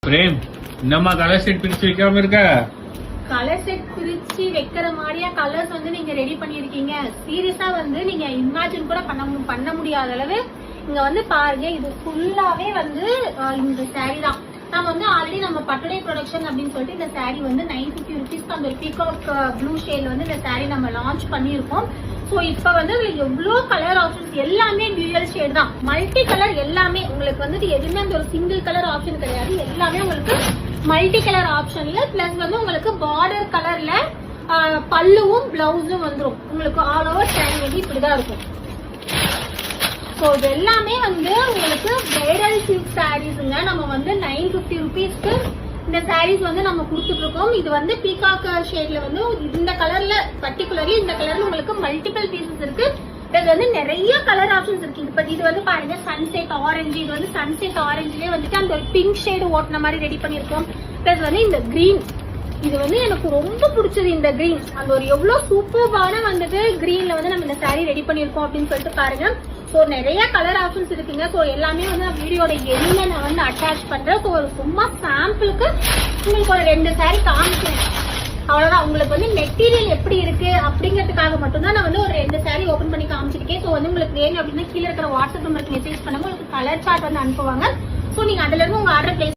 Frame என்னம்மா colour set பிரிச்சு வைக்காம இருக்க? கலர் செட் பிரிச்சு வைக்கிற மாதிரியா கலர்ஸ் வந்து நீங்க ரெடி பண்ணிருக்கீங்க. சீரியஸா வந்து நீங்க இமேஜின் கூட பண்ண முடியாத அளவு இங்க வந்து பாருங்க. இது ஃபுல்லாவே வந்து இந்த சாரி தான். நம்ம வந்து ஆல்ரெடி நம்ம பட்டுடை ப்ரொடக்ஷன் அப்படின்னு சொல்லிட்டு இந்த சாரி வந்து 950 rupees அந்த ஒரு பீகாக் ப்ளூ ஷேட்ல வந்து இந்த சாரி நம்ம லான்ச் பண்ணியிருக்கோம். ஸோ இப்போ வந்து எவ்வளோ கலர் ஆப்ஷன்ஸ் எல்லாமே டியூயல் ஷேட் தான். மல்டி கலர் எல்லாமே உங்களுக்கு வந்து எதுவுமே அந்த ஒரு சிங்கிள் கலர் ஆப்ஷன் கிடையாது. எல்லாமே உங்களுக்கு மல்டி கலர் ஆப்ஷன்ல பிளஸ் வந்து உங்களுக்கு பார்டர் கலர்ல பல்லுவும் பிளவுஸும் வந்துடும். உங்களுக்கு ஆல் ஓவர் சாரி வந்து இப்படிதான் இருக்கும். ஸோ இது எல்லாமே வந்து உங்களுக்கு பிரைடல் சில்க் சாரீஸுங்க. நம்ம வந்து 950 rupeesக்கு இந்த சாரீஸ் வந்து நம்ம கொடுத்துட்டு இருக்கோம். இது வந்து பீகாக் ஷேட்ல வந்து இந்த கலர்ல பர்டிகுலர்லி இந்த கலர்ல உங்களுக்கு மல்டிபிள் பீசஸ் இருக்கு. இது வந்து நிறைய கலர் ஆப்ஷன்ஸ் இருக்கு. இது வந்து பாருங்க சன்செட் ஆரஞ்சு. இது வந்து சன்செட் ஆரஞ்சுலேயே வந்துட்டு அந்த ஒரு பிங்க் ஷேடு ஓட்டின மாதிரி ரெடி பண்ணிருக்கோம். பிளஸ் வந்து இந்த கிரீன், இது வந்து எனக்கு ரொம்ப பிடிச்சது. இந்த கிரீன் அந்த ஒரு எவ்வளவு சூப்பர்பான வந்துட்டு கிரீன்ல வந்து நம்ம இந்த சாரி ரெடி பண்ணிருக்கோம் அப்படின்னு சொல்லிட்டு பாருங்க. ஸோ நிறைய கலர் ஆப்ஷன்ஸ் இருக்குங்க. ஸோ எல்லாமே வந்து நான் வீடியோட எண்ணில நான் வந்து அட்டாச் பண்றேன். ஸோ ஒரு சும்மா சாம்பிளுக்கு உங்களுக்கு ஒரு 2 சாரி காமிக்கிறேன். அவ்வளவுதான். உங்களுக்கு வந்து மெட்டீரியல் எப்படி இருக்கு அப்படிங்கிறதுக்காக மட்டும்தான் நான் வந்து ஒரு 2 சாரி ஓபன் பண்ணி காமிச்சிருக்கேன். ஸோ வந்து உங்களுக்கு வேணும் அப்படின்னா கீழே இருக்கிற வாட்ஸ்அப் நம்பருக்கு மெசேஜ் பண்ணுங்க. உங்களுக்கு கலர் சார்ட் வந்து அனுப்புவாங்க. ஸோ நீங்க அதுல இருந்து உங்க ஆர்டர் பிளேஸ்